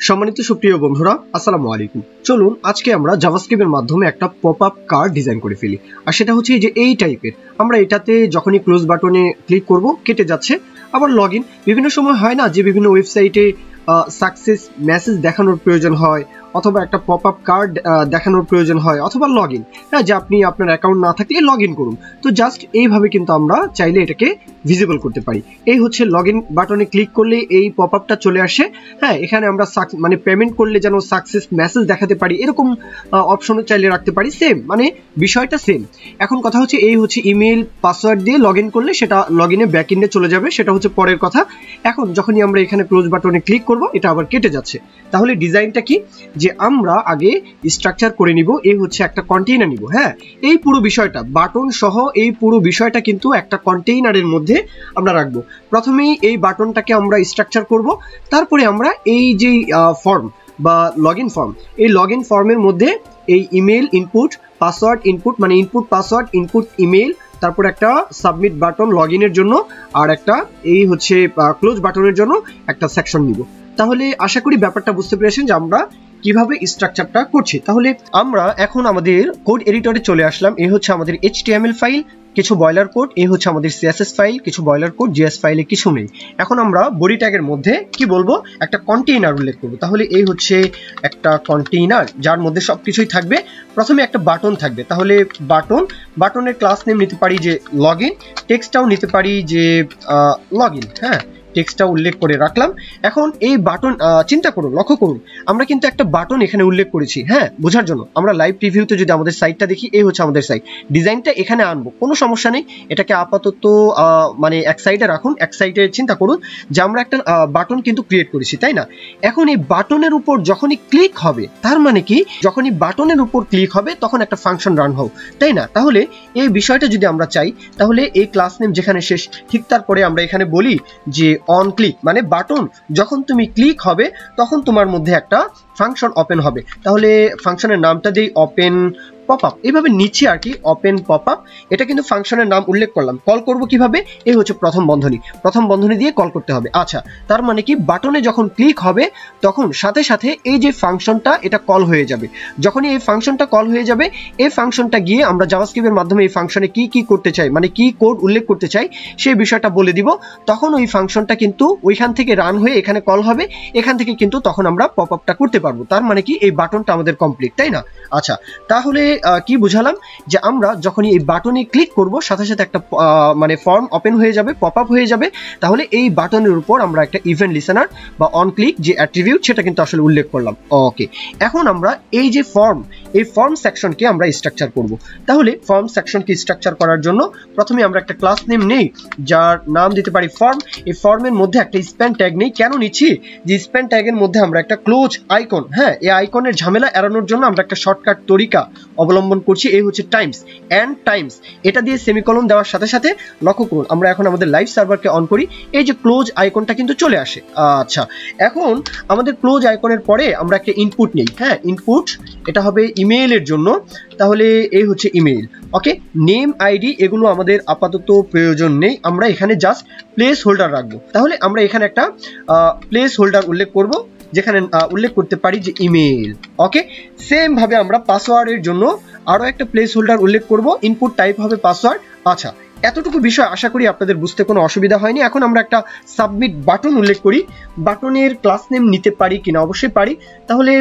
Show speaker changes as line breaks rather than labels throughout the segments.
সম্মানিত সুপ্রিয় বন্ধুরা, আসসালামু আলাইকুম। চলুন আজকে আমরা জাভাস্ক্রিপ্টের মাধ্যমে একটা পপআপ কার্ড ডিজাইন করে ফেলি। আর সেটা হচ্ছে যে এই টাইপের, আমরা এটাতে যখনই ক্লোজ বাটনে ক্লিক করব কেটে যাচ্ছে। আবার লগইন, বিভিন্ন সময় হয় না যে বিভিন্ন ওয়েবসাইটে সাকসেস মেসেজ দেখানোর প্রয়োজন হয়, অথবা একটা পপআপ কার্ড দেখানোর প্রয়োজন হয়, অথবা লগইন, হ্যাঁ, যে আপনি আপনার অ্যাকাউন্ট না থাকলে লগইন করুন। তো জাস্ট এইভাবে কিন্তু আমরা চাইলে এটাকে ভিজিবল করতে পারি। এই হচ্ছে লগইন বাটনে ক্লিক করলে এই পপআপটা চলে আসে। হ্যাঁ, এখানে আমরা মানে পেমেন্ট করলে যেন সাকসেস মেসেজ দেখাতে পারি, এরকম অপশনও চাইলে রাখতে পারি। সেম, মানে বিষয়টা সেম। এখন কথা হচ্ছে এই হচ্ছে ইমেল পাসওয়ার্ড দিয়ে লগইন করলে সেটা লগইনে ব্যাকএন্ডে চলে যাবে, সেটা হচ্ছে পরের কথা। এখন যখনই আমরা এখানে ক্লোজ বাটনে ক্লিক করব এটা আবার কেটে যাচ্ছে। তাহলে ডিজাইনটা কি, যে আমরা আগে স্ট্রাকচার করে নিব। এই হচ্ছে একটা কন্টেইনার নিব। হ্যাঁ, এই পুরো বিষয়টা বাটন সহ এই পুরো বিষয়টা কিন্তু একটা কন্টেইনারের মধ্যে আমরা রাখবো। প্রথমেই এই বাটনটাকে আমরা স্ট্রাকচার করব, তারপরে আমরা এই যে ফর্ম বা লগইন ফর্ম, এই লগইন ফর্মের মধ্যে এই ইমেল ইনপুট পাসওয়ার্ড ইনপুট, মানে ইনপুট পাসওয়ার্ড ইনপুট ইমেল, তারপর একটা সাবমিট বাটন লগইনের জন্য, আর একটা এই হচ্ছে ক্লোজ বাটনের জন্য একটা সেকশন নিব। তাহলে আশা করি ব্যাপারটা বুঝতে পেরেছেন যে আমরা কিভাবে স্ট্রাকচারটা করছি। তাহলে আমরা এখন আমাদের কোড এডিটরে চলে আসলাম। এই হচ্ছে আমাদের HTML ফাইল, কিছু বয়লার কোড। এই হচ্ছে আমাদের CSS ফাইল, কিছু বয়লার কোড। JS ফাইলে কিছু নেই। এখন আমরা বডি ট্যাগের মধ্যে কি বলবো, একটা কন্টেইনার উল্লেখ করব। তাহলে এই হচ্ছে একটা কন্টেইনার যার মধ্যে সবকিছুই থাকবে। প্রথমে একটা বাটন থাকবে, তাহলে বাটনের ক্লাস নেম নিতে পারি যে লগইন, টেক্সটটাও নিতে পারি যে লগইন। হ্যাঁ, টেক্সটটা উল্লেখ করে রাখলাম। এখন এই বাটন চিন্তা করুন, লক্ষ্য করুন, আমরা কিন্তু একটা বাটন এখানে উল্লেখ করেছি। হ্যাঁ, বোঝার জন্য আমরা লাইভ প্রিভিউতে যদি আমাদের সাইটটা দেখি, এই হচ্ছে আমাদের সাইট। ডিজাইনটা এখানে আনবো, কোনো সমস্যা নেই। এটাকে আপাতত মানে এক সাইডে রাখুন। এক সাইডে চিন্তা করুন যে আমরা একটা বাটন কিন্তু ক্রিয়েট করেছি, তাই না? এখন এই বাটনের উপর যখনই ক্লিক হবে, তার মানে কি, যখনই বাটনের উপর ক্লিক হবে তখন একটা ফাংশন রান হোক, তাই না? তাহলে এই বিষয়টা যদি আমরা চাই, তাহলে এই ক্লাস নেম যেখানে শেষ, ঠিক তারপরে আমরা এখানে বলি যে অন ক্লিক, মানে বাটন যখন তুমি ক্লিক হবে তখন তোমার মধ্যে একটা ফাংশন ওপেন হবে। তাহলে ফাংশনের নামটা দেই ওপেন পপআপ, এইভাবে নিচে আর কি, ওপেন পপআপ। এটা কিন্তু ফাংশনের নাম উল্লেখ করলাম। কল করব কিভাবে, এই হচ্ছে প্রথম বন্ধনী দিয়ে কল করতে হবে। আচ্ছা, তার মানে কি, বাটনে যখন ক্লিক হবে তখন সাথে সাথে এই যে ফাংশনটা এটা কল হয়ে যাবে। যখনই এই ফাংশনটা কল হয়ে যাবে, এই ফাংশনটা গিয়ে আমরা জাভাস্ক্রিপ্টের মাধ্যমে এই ফাংশনে কি কি করতে চাই, মানে কি কোড উল্লেখ করতে চাই সেই বিষয়টা বলে দিব। তখন ওই ফাংশনটা কিন্তু ওইখান থেকে রান হয়ে এখানে কল হবে। এখান থেকে কিন্তু তখন আমরা পপআপটা করতে পারবো। তার মানে কি, এই বাটনটা আমাদের কমপ্লিট, তাই না? আচ্ছা, তাহলে কি বুঝালাম, যে আমরা যখনই এই বাটনে ক্লিক করব সাথে সাথে একটা মানে ফর্ম ওপেন হয়ে যাবে, পপআপ হয়ে যাবে। তাহলে এই বাটনের উপর আমরা একটা ইভেন্ট লিসেনার বা অন ক্লিক যে অ্যাট্রিবিউট, সেটা কিন্তু আসলে উল্লেখ করলাম। ওকে, এখন আমরা এই যে এই ফর্ম সেকশনকে আমরা স্ট্রাকচার করব। তাহলে ফর্ম সেকশনকে স্ট্রাকচার করার জন্য প্রথমে আমরা একটা ক্লাস নেম নেই, যার নাম দিতে পারি ফর্ম। এই ফর্মের মধ্যে একটা স্প্যান ট্যাগ নেই। কেন নিচ্ছি, যে স্প্যান ট্যাগের মধ্যে আমরা একটা ক্লোজ আইকন, হ্যাঁ, এই আইকনের ঝামেলা এড়ানোর জন্য আমরা একটা শর্টকাট তরিকা অবলম্বন করছি। এই হচ্ছে টাইমস এন্ড টাইমস, এটা দিয়ে সেমিকোলন দেওয়ার সাথে সাথে, লক্ষ্য করুন, আমরা এখন আমাদের লাইভ সার্ভারকে অন করি, এই যে ক্লোজ আইকনটা কিন্তু চলে আসে। আচ্ছা, এখন আমাদের ক্লোজ আইকনের পরে আমরা একটা ইনপুট নেই। হ্যাঁ, ইনপুট এটা হবে ইমেইলের জন্য। তাহলে এই হচ্ছে ইমেইল। ওকে, নেম আইডি এগুলো আমাদের আপাতত প্রয়োজন নেই, আমরা এখানে জাস্ট প্লেস হোল্ডার রাখবো। তাহলে আমরা এখানে একটা প্লেস হোল্ডার উল্লেখ করব, যেখানে উল্লেখ করতে পারি যে ইমেল। ওকে, সেম ভাবে আমরা পাসওয়ার্ডের জন্য আরো একটা প্লেস হোল্ডার উল্লেখ করব, ইনপুট টাইপ হবে পাসওয়ার্ড। আচ্ছা, এতটুকু বিষয় আশা করি আপনাদের বুঝতে কোনো অসুবিধা হয়নি। এখন আমরা একটা সাবমিট বাটন উল্লেখ করি। বাটনের ক্লাস নেম নিতে পারি কিনা, অবশ্যই পারি। তাহলে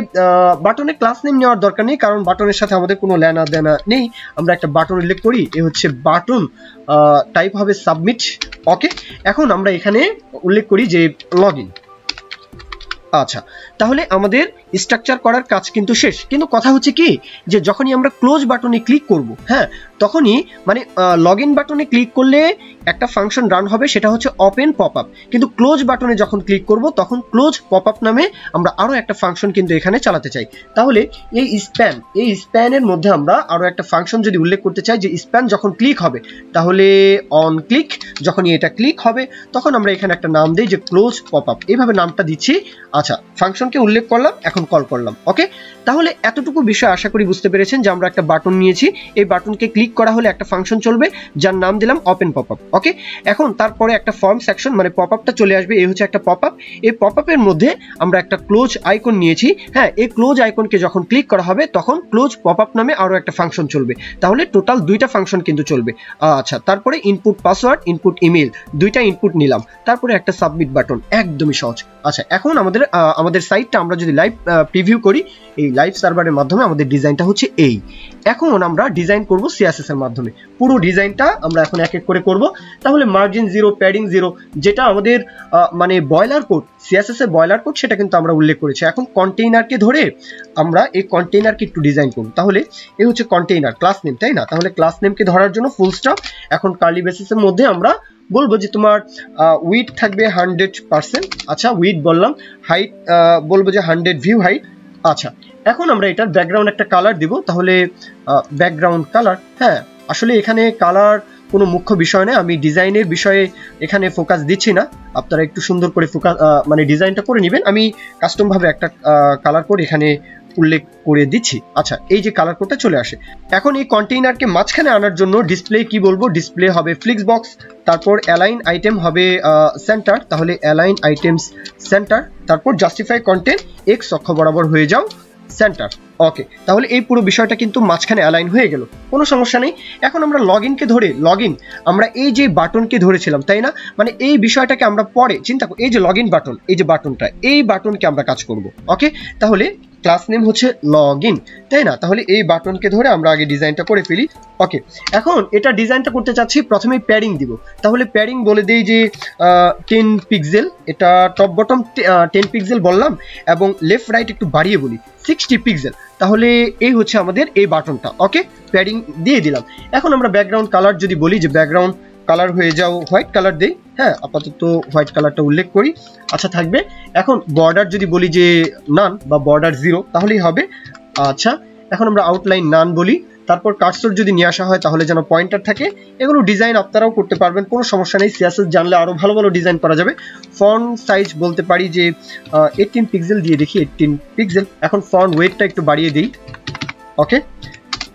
বাটনের ক্লাস নেম নেওয়ার দরকার নেই, কারণ বাটনের সাথে আমাদের কোনো লেনা দেনা নেই। আমরা একটা বাটন উল্লেখ করি, এ হচ্ছে বাটন, টাইপ হবে সাবমিট। ওকে, এখন আমরা এখানে উল্লেখ করি যে লগইন। আচ্ছা, তাহলে আমাদের স্ট্রাকচার করার কাজ কিন্তু শেষ। কিন্তু কথা হচ্ছে কি, যে যখনই আমরা ক্লোজ বাটনে ক্লিক করব, হ্যাঁ, তখনই মানে লগইন বাটনে ক্লিক করলে একটা ফাংশন রান হবে, সেটা হচ্ছে ওপেন পপআপ। কিন্তু ক্লোজ বাটনে যখন ক্লিক করব তখন ক্লোজ পপআপ নামে আমরা আরো একটা ফাংশন কিন্তু এখানে চালাতে চাই। তাহলে এই স্প্যানের মধ্যে আমরা আরো একটা ফাংশন যদি উল্লেখ করতে চাই, যে স্প্যান যখন ক্লিক হবে, তাহলে অন ক্লিক, যখনই এটা ক্লিক হবে তখন আমরা এখানে একটা নাম দিই যে ক্লোজ পপআপ, এইভাবে নামটা দিচ্ছি। আচ্ছা, ফাংশনকে উল্লেখ করলাম, এখন কল করলাম। ওকে, তাহলে এতটুকু বিষয় আশা করি বুঝতে পেরেছেন যে আমরা একটা বাটন নিয়েছি, এই বাটনকে ক্লিক করা হলে একটা ফাংশন চলবে যার নাম দিলাম ওপেন পপআপ। ওকে, এখন তারপরে একটা ফর্ম সেকশন মানে পপআপটা চলে আসবে, এই হচ্ছে একটা পপআপ। এই পপআপের মধ্যে আমরা একটা ক্লোজ আইকন নিয়েছি। হ্যাঁ, এই ক্লোজ আইকনকে যখন ক্লিক করা হবে তখন ক্লোজ পপআপ নামে আরো একটা ফাংশন চলবে, তাহলে টোটাল দুইটা ফাংশন কিন্তু চলবে। আচ্ছা, তারপরে ইনপুট পাসওয়ার্ড, ইনপুট ইমেল, দুইটা ইনপুট নিলাম, তারপরে একটা সাবমিট বাটন, একদমই সহজ। আচ্ছা, এখন আমাদের সাইটটা আমরা যদি লাইভ প্রিভিউ করি, এই লাইভ সার্ভারের মাধ্যমে আমাদের ডিজাইনটা হচ্ছে এই। এখন আমরা ডিজাইন করব সিএসএস এর মাধ্যমে, পুরো ডিজাইনটা আমরা এখন এক এক করে করব। তাহলে মার্জিন 0, প্যাডিং 0, যেটা আমাদের মানে বয়লার কোড, সিএসএস এর বয়লার কোড, সেটা কিন্তু আমরা উল্লেখ করেছি। এখন কন্টেইনারকে ধরে আমরা এই কন্টেইনারকে একটু ডিজাইন করব। তাহলে এই হচ্ছে কন্টেইনার ক্লাস নেম, তাই না? তাহলে ক্লাস নেমকে ধরার জন্য ফুল স্টপ, এখন কার্লি ব্রেসেসের মধ্যে আমরা বলবো যে তোমার উইড থাকবে 100%। আচ্ছা, উইড বললাম, হাইট বলবো যে 100 ভিউ হাইট। আচ্ছা, এখন আমরা এটার ব্যাকগ্রাউন্ড একটা কালার দিব, তাহলে ব্যাকগ্রাউন্ড কালার। হ্যাঁ, আসলে এখানে কালার কোনো মুখ্য বিষয় নয়, আমি ডিজাইনের বিষয়ে এখানে ফোকাস দিচ্ছি না, আপনারা একটু সুন্দর করে ফোকাস মানে ডিজাইনটা করে নেবেন। আমি কাস্টম ভাবে একটা কালার কোড এখানে উল্লেখ করে দিচ্ছি। আচ্ছা, এই যে কালার কোডটা চলে আসে। এখন এই কন্টেইনারকে মাঝখানে আনার জন্য ডিসপ্লে কি বলবো, ডিসপ্লে হবে ফ্লিক্স বক্স, তারপর অ্যালাইন আইটেম হবে সেন্টার, তাহলে অ্যালাইন আইটেমস সেন্টার, তারপর জাস্টিফাই কন্টেন্ট এক্স অক্ষ বরাবর হয়ে যাও সেন্টার। ওকে, তাহলে এই পুরো বিষয়টা কিন্তু মাঝখানে অ্যালাইন হয়ে গেল, কোনো সমস্যা নেই। এখন আমরা লগইনকে ধরে, লগইন আমরা এই যে বাটনকে ধরেছিলাম, তাই না? মানে এই বিষয়টাকে আমরা পরে চিন্তা করি, এই যে লগইন বাটন, এই যে বাটনটা, এই বাটনকে আমরা কাজ করব। ওকে, তাহলে ক্লাস নেম হচ্ছে লগইন, তাই না? তাহলে এই বাটনকে ধরে আমরা আগে ডিজাইনটা করে ফেলি। ওকে, এখন এটা ডিজাইনটা করতে চাচ্ছি, প্রথমে প্যাডিং দিব। তাহলে প্যাডিং বলে দেই যে 10 পিক্সেল, এটা টপ বটম 10 পিক্সেল বললাম, এবং লেফট রাইট একটু বাড়িয়ে বলি 60 পিক্সেল। তাহলে এই হচ্ছে আমাদের এই বাটনটা। ওকে, প্যাডিং দিয়ে দিলাম। এখন আমরা ব্যাকগ্রাউন্ড কালার যদি বলি যে ব্যাকগ্রাউন্ড কালার হয়ে যাও হোয়াইট কালার দেই। হ্যাঁ, আপাতত হোয়াইট কালারটা উল্লেখ করি। আচ্ছা, থাকবে। এখন বর্ডার যদি বলি যে নান বা বর্ডার 0, তাহলেই হবে। আচ্ছা, এখন আমরা আউটলাইন নান বলি, তারপর কার্সর যদি নিয়ে আসা হয় তাহলে যেন পয়েন্টার থাকে। এগুলো ডিজাইন আপনারাও করতে পারবেন, কোনো সমস্যা নেই, সিএসএস জানলে আরো ভালো ভালো ডিজাইন করা যাবে। ফন্ট সাইজ বলতে পারি যে 18 পিক্সেল দিয়ে দেখি, 18 পিক্সেল। এখন ফন্ট ওয়েটটা একটু বাড়িয়ে দিই। ওকে,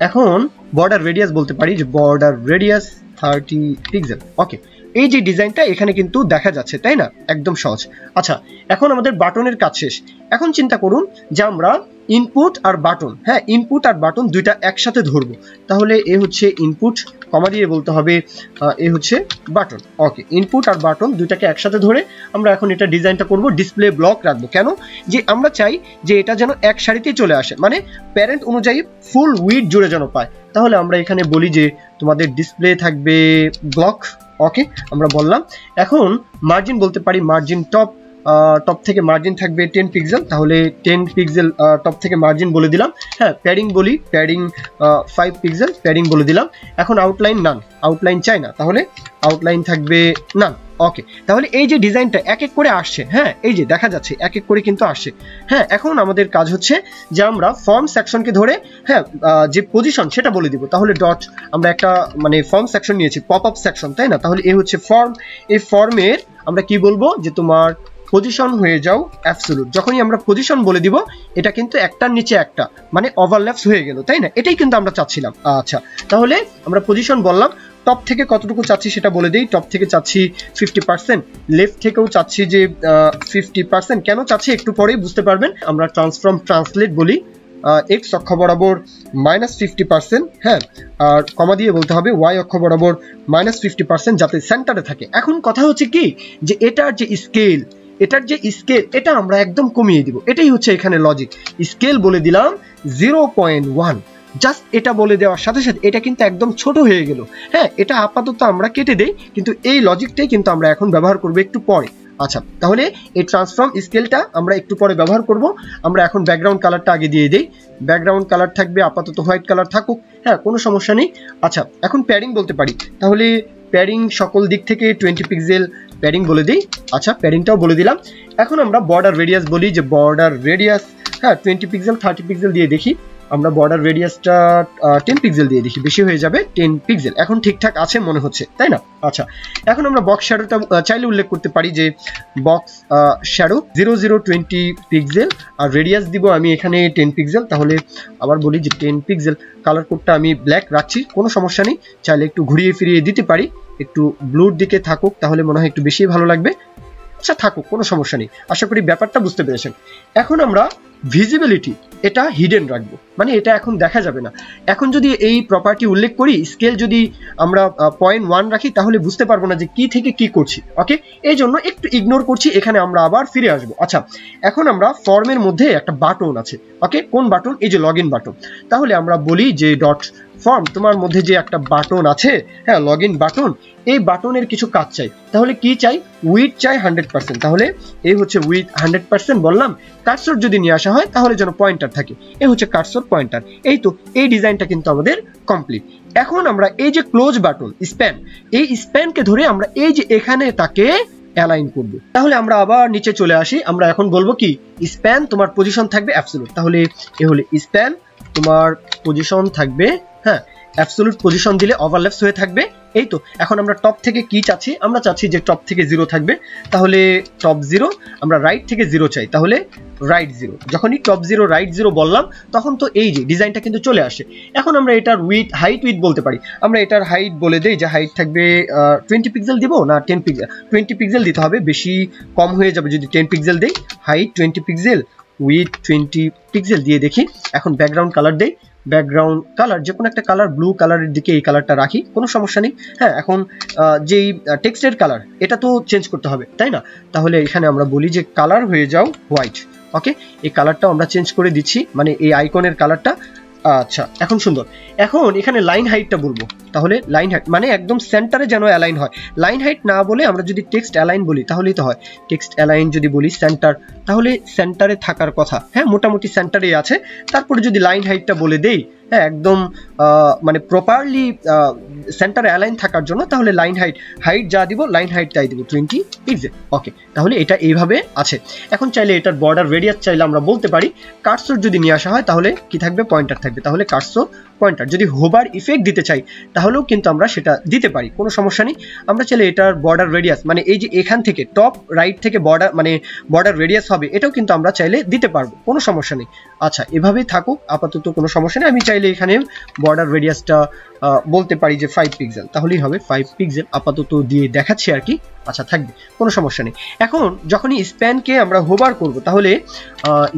এখন বর্ডার রেডিয়াস বলতে পারি যে বর্ডার রেডিয়াস 30 পিক্সেল। ওকে, এই যে ডিজাইনটা এখানে কিন্তু দেখা যাচ্ছে, তাই না? একদম সহজ। আচ্ছা, এখন আমাদের বাটনের কাজ শেষ। এখন চিন্তা করুন যে আমরা ইনপুট আর বাটন, হ্যাঁ, ইনপুট আর বাটন দুইটা একসাথে ধরবো। তাহলে এ হচ্ছে ইনপুট, কমা দিয়ে বলতে হবে এ হচ্ছে বাটন। ওকে, ইনপুট আর বাটন দুইটাকে একসাথে ধরে আমরা এখন এটা ডিজাইনটা করব, ডিসপ্লে ব্লক রাখবো। কেন? যে আমরা চাই যে এটা যেন এক সারিতেই চলে আসে, মানে প্যারেন্ট অনুযায়ী ফুল উইড জুড়ে যেন পায়। তাহলে আমরা এখানে বলি যে তোমাদের ডিসপ্লে থাকবে ব্লক। ওকে, আমরা বললাম। এখন মার্জিন বলতে পারি মার্জিন টপ, টপ থেকে মার্জিন থাকবে 10 পিক্সেল, তাহলে 10 পিক্সেল টপ থেকে মার্জিন বলে দিলাম। হ্যাঁ, প্যাডিং বলি, প্যাডিং 5 পিক্সেল, প্যাডিং বলে দিলাম। এখন আউটলাইন নান, আউটলাইন চাই না, তাহলে আউটলাইন থাকবে নান। ওকে, তাহলে এই যে ডিজাইনটা এক এক করে আসছে, হ্যাঁ, এই যে দেখা যাচ্ছে এক এক করে কিন্তু আসছে। হ্যাঁ, এখন আমাদের কাজ হচ্ছে যে আমরা ফর্ম সেকশনকে ধরে, হ্যাঁ, যে পজিশন সেটা বলে দিব। তাহলে ডট, আমরা একটা মানে ফর্ম সেকশন নিয়েছি, পপ আপ সেকশন, তাই না? তাহলে এই হচ্ছে ফর্ম, এই ফর্মের আমরা কি বলবো যে তোমার পজিশন হয়ে যাও অ্যাবসলিউট। যখনই আমরা পজিশন বলে দিব, এটা কিন্তু একটার নিচে একটা মানে ওভারল্যাপস হয়ে গেল, তাই না? এটাই কিন্তু আমরা চাচ্ছিলাম। আচ্ছা, তাহলে আমরা পজিশন বললাম, টপ থেকে কতটুকু চাচ্ছি সেটা বলে দিই। টপ থেকে চাচ্ছি 50%, লেফট থেকেও চাচ্ছি যে 50%। কেন চাচ্ছি একটু পরেই বুঝতে পারবেন। আমরা ট্রান্সফর্ম ট্রান্সলেট বলি, এক্স অক্ষ বরাবর -50%, হ্যাঁ, আর কমা দিয়ে বলতে হবে ওয়াই অক্ষ বরাবর -50%, যাতে সেন্টারে থাকে। এখন কথা হচ্ছে কি যে এটার যে স্কেল, এটা আমরা একদম কমিয়ে দিব। এটাই হচ্ছে এখানে লজিক। স্কেল বলে দিলাম 0.1, জাস্ট এটা বলে দেওয়ার সাথে সাথে এটা কিন্তু একদম ছোট হয়ে গেল। হ্যাঁ, এটা আপাতত আমরা কেটে দেই, কিন্তু এই লজিকটাই কিন্তু আমরা এখন ব্যবহার করব একটু পরে। আচ্ছা, তাহলে এই ট্রান্সফর্ম স্কেলটা আমরা একটু পরে ব্যবহার করব। আমরা এখন ব্যাকগ্রাউন্ড কালারটা আগে দিয়ে দিই। ব্যাকগ্রাউন্ড কালার থাকবে আপাতত হোয়াইট কালার থাকুক, হ্যাঁ, কোনো সমস্যা নেই। আচ্ছা, এখন প্যাডিং বলতে পারি, তাহলে প্যাডিং সকল দিক থেকে 20 পিক্সেল প্যাডিং বলে দিই। আচ্ছা, প্যাডিংটাও বলে দিলাম। এখন আমরা বর্ডার রেডিয়াস বলি যে বর্ডার রেডিয়াস, হ্যাঁ, 20 পিক্সেল 30 পিক্সেল দিয়ে দেখি। আমরা বর্ডার রেডিয়াসটা 10 পিক্সেল দিয়ে দেখি, বেশি হয়ে যাবে 10 পিক্সেল। এখন ঠিকঠাক আছে মনে হচ্ছে, তাই না? আচ্ছা, এখন আমরা বক্স শ্যাডোটা চাইলে উল্লেখ করতে পারি যে বক্স শ্যাডো 0020 পিক্সেল, আর রেডিয়াস দিব আমি এখানে 10 পিক্সেল। তাহলে আবার বলি যে 10 পিক্সেল। কালার কোডটা আমি ব্ল্যাক রাখছি, কোনো সমস্যা নেই, চাইলে একটু ঘুরিয়ে ফিরিয়ে দিতে পারি, একটু ব্লুর দিকে থাকুক, তাহলে মনে হয় একটু বেশি ভালো লাগবে। আচ্ছা থাকুক, কোনো সমস্যা নেই, আশা করি ব্যাপারটা বুঝতে পেরেছেন। এখন আমরা ভিজিবিলিটি এটা হিডেন রাখবো, মানে এটা এখন দেখা যাবে না। এখন যদি এই প্রপার্টি উল্লেখ করি, স্কেল যদি আমরা 0.1 রাখি, তাহলে বুঝতে পারবো না যে কি থেকে কি করছি। ওকে, এই জন্য একটু ইগনোর করছি, এখানে আমরা আবার ফিরে আসবো। আচ্ছা, এখন আমরা ফর্মের মধ্যে একটা বাটন আছে। ওকে, কোন বাটন? এই যে লগ ইন বাটন। তাহলে আমরা বলি যে ডট ফর্ম, তোমার মধ্যে যে একটা বাটন আছে, হ্যাঁ লগ ইন বাটন, এই বাটনের কিছু কাজ চাই। তাহলে কি চাই? উইথ চাই 100%। তাহলে এই হচ্ছে উইথ 100% বললাম। কার্সর যদি নিয়ে আসা হয় তাহলে যেন পয়েন্টার থাকে, এই হচ্ছে কার্সর পয়েন্টার। এই তো, এই ডিজাইনটা কিন্তু আমাদের কমপ্লিট। এখন আমরা এই যে ক্লোজ বাটন স্প্যান, এই স্প্যানকে ধরে আমরা এই যে এখানে তাকে অ্যালাইন করব। তাহলে আমরা আবার নিচে চলে আসি, আমরা এখন বলবো কি স্প্যান তোমার পজিশন থাকবে অ্যাবসলিউট। তাহলে এ হলে স্প্যান তোমার পজিশন থাকবে, হ্যাঁ অ্যাবসলিউট পজিশন দিলে ওভারল্যাপস হয়ে থাকবে। এই তো, এখন আমরা টপ থেকে কি চাচ্ছি? আমরা চাচ্ছি যে টপ থেকে 0 থাকবে, তাহলে টপ 0। আমরা রাইট থেকে 0 চাই, তাহলে রাইট 0। যখনই টপ 0 রাইট 0 বললাম, তখন তো এই যে ডিজাইনটা কিন্তু চলে আসে। এখন আমরা এটার উইথ হাইট উইথ বলতে পারি। আমরা এটার হাইট বলে দেই যে হাইট থাকবে 20 পিক্সেল দিব না 10 পিক্সেল? 20 পিক্সেল দিতে হবে, বেশি কম হয়ে যাবে যদি 10 পিক্সেল দেই। হাইট 20 পিক্সেল, উইথ 20 পিক্সেল দিয়ে দেখি। এখন ব্যাকগ্রাউন্ড কালার দেই, ব্যাকগ্রাউন্ড কালার যে কোনো একটা কালার, ব্লু কালারের দিকে এই কালারটা রাখি, কোনো সমস্যা নেই। হ্যাঁ, এখন যেই টেক্সটের কালার এটা তো চেঞ্জ করতে হবে, তাই না? তাহলে এখানে আমরা বলি যে কালার হয়ে যাও হোয়াইট। ওকে, এই কালারটাও আমরা চেঞ্জ করে দিচ্ছি, মানে এই আইকনের কালারটা। আচ্ছা, এখন সুন্দর। এখন এখানে লাইন হাইটটা বলবো, তাহলে লাইন হাইট মানে একদম সেন্টারে যেন অ্যালাইন হয়। লাইন হাইট না বলে আমরা যদি টেক্সট অ্যালাইন বলি তাহলেই তো হয়। টেক্সট অ্যালাইন যদি বলি সেন্টার, তাহলে সেন্টারে থাকার কথা, হ্যাঁ মোটামুটি সেন্টারেই আছে। তারপরে যদি লাইন হাইটটা বলে দেই, হ্যাঁ একদম মানে প্রপারলি সেন্টারে অ্যালাইন থাকার জন্য, তাহলে লাইন হাইট যা দিব লাইন হাইট তাই দিব 20 পিক্সেল। ওকে, তাহলে এটা এইভাবে আছে। এখন চাইলে এটার বর্ডার রেডিয়াস চাইলে আমরা বলতে পারি। কার্সর যদি নিয়ে আসা হয় তাহলে কি থাকবে? পয়েন্টার থাকবে, তাহলে কার্সর পয়েন্টার। যদি হোভার ইফেক্ট দিতে চাই তাহলেও কিন্তু আমরা সেটা দিতে পারি, কোনো সমস্যা নেই। আমরা চাইলে এটার বর্ডার রেডিয়াস মানে এই যে এখান থেকে টপ রাইট থেকে বর্ডার মানে বর্ডার রেডিয়াস হবে, এটাও কিন্তু আমরা চাইলে দিতে পারবো, কোনো সমস্যা নেই। আচ্ছা, এভাবেই থাকুক আপাতত, কোনো সমস্যা নেই। আমি চাইলে এখানে বর্ডার রেডিয়াসটা বলতে পারি যে 5 পিক্সেল, তাহলেই হবে 5 পিক্সেল আপাতত দিয়ে দেখাচ্ছি আর কি। আচ্ছা, থাকবে, কোনো সমস্যা নেই। এখন যখনই স্প্যানকে আমরা হোভার করব, তাহলে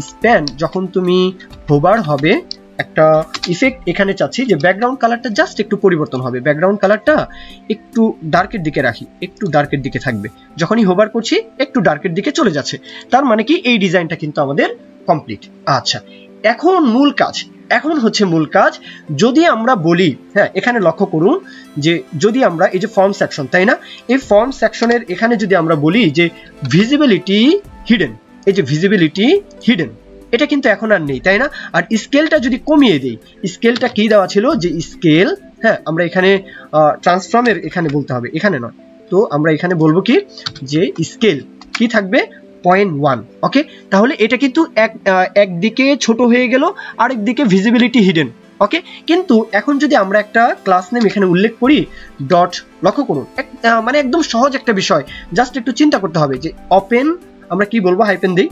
স্প্যান যখন তুমি হোভার হবে, একটা ইফেক্ট এখানে চাচ্ছি যে ব্যাকগ্রাউন্ড কালারটা জাস্ট একটু পরিবর্তন হবে। ব্যাকগ্রাউন্ড কালারটা একটু ডার্কের দিকে রাখি, একটু ডার্কের দিকে থাকবে। যখনই হোভার করছি একটু ডার্কের দিকে চলে যাচ্ছে, তার মানে কি এই ডিজাইনটা কিন্তু আমাদের কমপ্লিট। আচ্ছা, এখন মূল কাজ, এখন হচ্ছে মূল কাজ। যদি আমরা বলি, হ্যাঁ এখানে লক্ষ্য করুন যে যদি আমরা এই যে ফর্ম সেকশন, তাই না, এই ফর্ম সেকশনের এখানে যদি আমরা বলি যে ভিজিবিলিটি হিডেন, এই যে ভিজিবিলিটি হিডেন, এটা কিন্তু এখন আর নেই, তাই না? আর স্কেলটা যদি কমিয়ে দেই, স্কেলটা কি দেওয়া ছিল যে স্কেল, হ্যাঁ আমরা এখানে ট্রান্সফর্মের এখানে বলতে হবে, এখানে নয়। তো আমরা এখানে বলবো কি যে স্কেল কি থাকবে? 0.1। ওকে, তাহলে এটা কিন্তু একদিকে ছোট হয়ে গেল, আরেক দিকে ভিজিবিলিটি হিডেন। ওকে, কিন্তু এখন যদি আমরা একটা ক্লাস নেম এখানে উল্লেখ করি, ডট, লক্ষ্য করুন মানে একদম সহজ একটা বিষয়, জাস্ট একটু চিন্তা করতে হবে যে ওপেন, আমরা কি বলবো? হাইপেন দেই,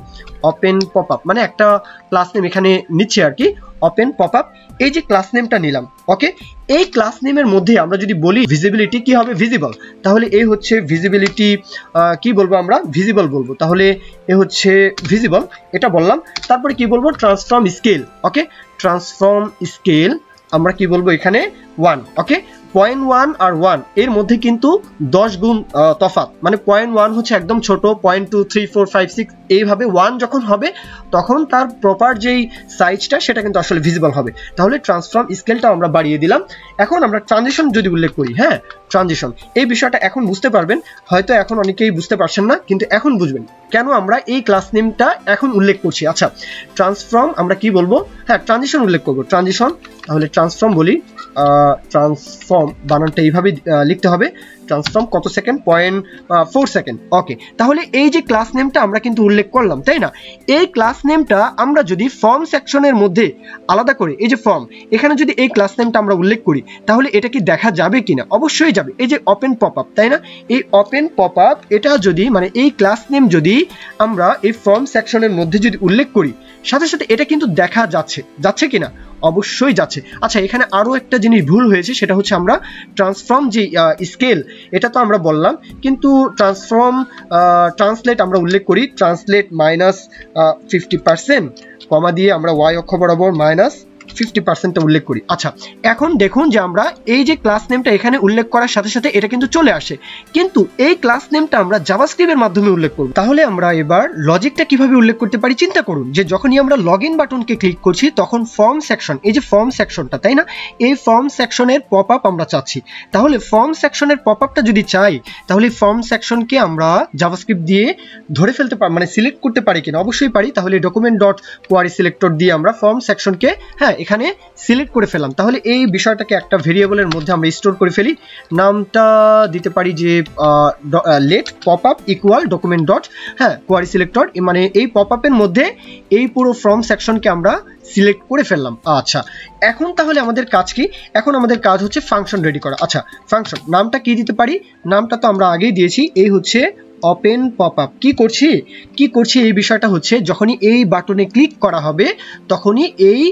ওপেন পপ আপ, মানে একটা ক্লাস নেম এখানে নিচ্ছে আর কি, ওপেন পপ আপ। এই যে ক্লাস নেমটা নিলাম, ওকে, এই ক্লাস নেমের মধ্যে আমরা যদি বলি ভিজিবিলিটি কি হবে? ভিজিবল। তাহলে এই হচ্ছে ভিজিবিলিটি, কি বলবো আমরা? ভিজিবল বলবো। তাহলে এ হচ্ছে ভিজিবল, এটা বললাম। তারপরে কি বলবো? Transform scale. Okay, transform scale আমরা কি বলবো এখানে? 1। ওকে, 0.1 আর 1 এর মধ্যে কিন্তু 10 গুণ তফাৎ, মানে 0.1 হচ্ছে একদম ছোট, 0.2 3 4 5 6 এইভাবে 1 যখন হবে তখন তার প্রপার যেই সাইজটা সেটা কিন্তু আসলে ভিজিবল হবে। তাহলে ট্রান্সফর্ম স্কেলটা আমরা বাড়িয়ে দিলাম। এখন আমরা ট্রানজিশন যদি উল্লেখ করি, হ্যাঁ ট্রানজিশন, এই বিষয়টা এখন বুঝতে পারবেন, হয়তো এখন অনেকেই বুঝতে পারছেন না, কিন্তু এখন বুঝবেন কেন আমরা এই ক্লাস নেমটা এখন উল্লেখ করছি। আচ্ছা, ট্রান্সফর্ম আমরা কি বলবো? হ্যাঁ ট্রানজিশন উল্লেখ করবো, ট্রানজিশন। তাহলে ট্রান্সফর্ম বলি, ট্রান্সফর্ম বানানটা এইভাবে লিখতে হবে, ট্রান্সফর্ম কত সেকেন্ড, 0.4 সেকেন্ড। ওকে, তাহলে এই যে ক্লাস নেমটা আমরা কিন্তু উল্লেখ করলাম, তাই না? এই ক্লাস নেমটা আমরা যদি ফর্ম সেকশনের মধ্যে আলাদা করে, এই যে ফর্ম, এখানে যদি এই ক্লাস নেমটা আমরা উল্লেখ করি, তাহলে এটা কি দেখা যাবে কিনা? অবশ্যই যাবে। এই যে ওপেন পপআপ, তাই না? এই ওপেন পপআপ এটা যদি মানে এই ক্লাস নেম যদি আমরা এই ফর্ম সেকশনের মধ্যে যদি উল্লেখ করি, সাথে সাথে এটা কিন্তু দেখা যাচ্ছে কিনা? অবশ্যই যাচ্ছে। আচ্ছা, এখানে আরো একটা জিনিস ভুল হয়েছে, সেটা হচ্ছে আমরা ট্রান্সফর্ম যে স্কেল, এটা তো আমরা বললাম, কিন্তু ট্রান্সলেট আমরা উল্লেখ করি, ট্রান্সলেট -50%, কমা দিয়ে আমরা ওয়াই অক্ষ বরাবর -50%টা উল্লেখ করি। আচ্ছা, এখন দেখুন যে আমরা এই যে ক্লাস নেমটা এখানে উল্লেখ করার সাথে সাথে এটা কিন্তু চলে আসে, কিন্তু এই ক্লাস নেমটা আমরা জাভাস্ক্রিপ্টের মাধ্যমে উল্লেখ করব। তাহলে আমরা এবার লজিকটা কিভাবে উল্লেখ করতে পারি চিন্তা করুন, যে যখনই আমরা লগইন বাটনকে ক্লিক করছি তখন ফর্ম সেকশন, এই যে ফর্ম সেকশনটা, তাই না? এই ফর্ম সেকশনের পপআপ আমরা চাচ্ছি। তাহলে ফর্ম সেকশনের পপআপটা যদি চাই, তাহলে ফর্ম সেকশনকে আমরা জাভাস্ক্রিপ্ট দিয়ে ধরে ফেলতে পারি, মানে সিলেক্ট করতে পারি কিনা? অবশ্যই পারি। তাহলে ডকুমেন্ট ডট কোয়ারি সিলেক্টর দিয়ে আমরা ফর্ম সেকশনকে এখানে সিলেক্ট করে ফেললাম। তাহলে এই বিষয়টাকে একটা ভেরিয়েবলের মধ্যে আমরা স্টোর করে ফেলি, নামটা দিতে পারি যে let popup equal document dot query selector, মানে এই পপআপের মধ্যে এই পুরো ফর্ম সেকশনকে আমরা সিলেক্ট করে ফেললাম। আচ্ছা, এখন তাহলে আমাদের কাজ কি? এখন আমাদের কাজ হচ্ছে ফাংশন রেডি করা। আচ্ছা, ফাংশন নামটা কি দিতে পারি? নামটা তো আমরা আগেই দিয়েছি, এই হচ্ছে ওপেন পপআপ। কি করছি এই বিষয়টা হচ্ছে, যখনই এই বাটনে ক্লিক করা হবে তখনই এই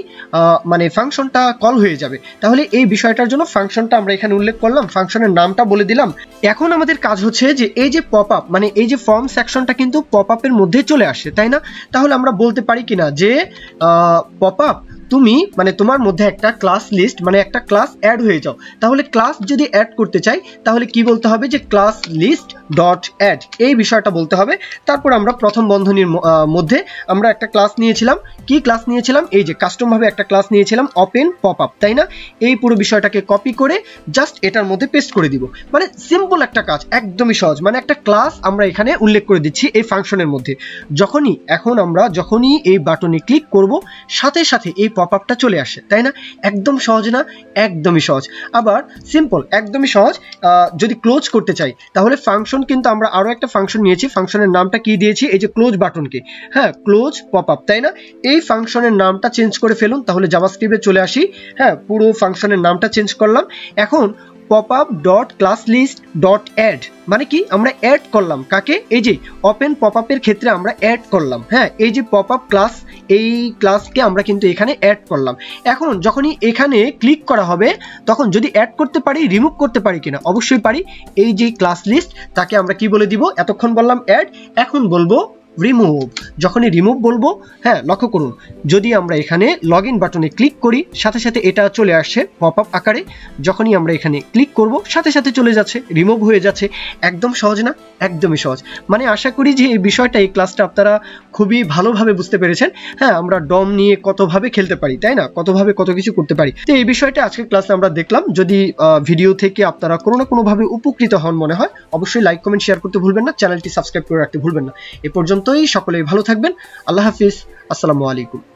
মানে ফাংশনটা কল হয়ে যাবে। তাহলে এই বিষয়টার জন্য ফাংশনটা আমরা এখানে উল্লেখ করলাম, ফাংশনের নামটা বলে দিলাম। এখন আমাদের কাজ হচ্ছে যে এই যে পপআপ, মানে এই যে ফর্ম সেকশনটা কিন্তু পপআপের মধ্যে চলে আসে, তাই না? তাহলে আমরা বলতে পারি কিনা যে পপআপ তুমি মানে তোমার মধ্যে একটা ক্লাস লিস্ট, মানে একটা ক্লাস অ্যাড হয়ে যাও। তাহলে ক্লাস যদি অ্যাড করতে চাই তাহলে কি বলতে হবে? যে ক্লাস লিস্ট ডট অ্যাড, এই বিষয়টা বলতে হবে। তারপর আমরা প্রথম বন্ধনীর মধ্যে আমরা একটা ক্লাস নিয়েছিলাম। কি ক্লাস নিয়েছিলাম? এই যে কাস্টম ভাবে একটা ক্লাস নিয়েছিলাম ওপেন পপআপ, তাই না? এই পুরো বিষয়টাকে কপি করে জাস্ট এটার মধ্যে পেস্ট করে দিব। মানে সিম্পল একটা কাজ, একদমই সহজ। মানে একটা ক্লাস আমরা এখানে উল্লেখ করে দিচ্ছি এই ফাংশনের মধ্যে। যখনই এই বাটনে ক্লিক করব, সাথে সাথে এই পপআপটা চলে আসে, তাই না? একদম সহজ না? একদমই সহজ। আবার সিম্পল, একদমই সহজ। যদি ক্লোজ করতে চাই তাহলে ফাংশন কিন্তু আমরা আরো একটা ফাংশন নিয়েছি, ফাংশনের নামটা কি দিয়েছি? এই যে ক্লোজ বাটনকে, ক্লোজ পপআপ, তাই না? এই ফাংশনের নামটা চেঞ্জ করে ফেলুন। তাহলে জাভাস্ক্রিপ্টে চলে আসি, পুরো ফাংশনের নামটা চেঞ্জ করলাম। এখন popup dot class list dot add, মানে কি? আমরা অ্যাড করলাম কাকে? এই যে ওপেন পপআপের ক্ষেত্রে আমরা অ্যাড করলাম, এই যে পপআপ ক্লাস, এই ক্লাসকে আমরা কিন্তু এখানে অ্যাড করলাম। এখন যখনই এখানে ক্লিক করা হবে তখন যদি অ্যাড করতে পারি, রিমুভ করতে পারি কিনা? অবশ্যই পারি। এই যে ক্লাস লিস্ট, তাকে আমরা কি বলে দিব? এতক্ষণ বললাম অ্যাড, এখন বলবো রিমুভ। যখনই রিমুভ বলবো, লক্ষ্য করুন, যদি আমরা এখানে লগইন বাটনে ক্লিক করি সাথে সাথে এটা চলে আসছে পপআপ আকারে। যখনই আমরা এখানে ক্লিক করব সাথে সাথে চলে যাচ্ছে, রিমুভ হয়ে যাচ্ছে। একদম সহজ না? একদমই সহজ। মানে আশা করি যে এই বিষয়টা, এই ক্লাসটা আপনারা খুবই ভালোভাবে বুঝতে পেরেছেন। আমরা ডম নিয়ে কতভাবে খেলতে পারি, তাই না? কতভাবে কত কিছু করতে পারি। তো এই বিষয়টা আজকের ক্লাসে আমরা দেখলাম। যদি ভিডিও থেকে আপনারা কোনো না কোনোভাবে উপকৃত হন মনে হয়, অবশ্যই লাইক কমেন্ট শেয়ার করতে ভুলবেন না, চ্যানেলটি সাবস্ক্রাইব করে রাখতে ভুলবেন না। এ পর্যন্তই, সকলেই ভালো থাকবেন। আল্লাহ হাফিজ, আসসালামু আলাইকুম।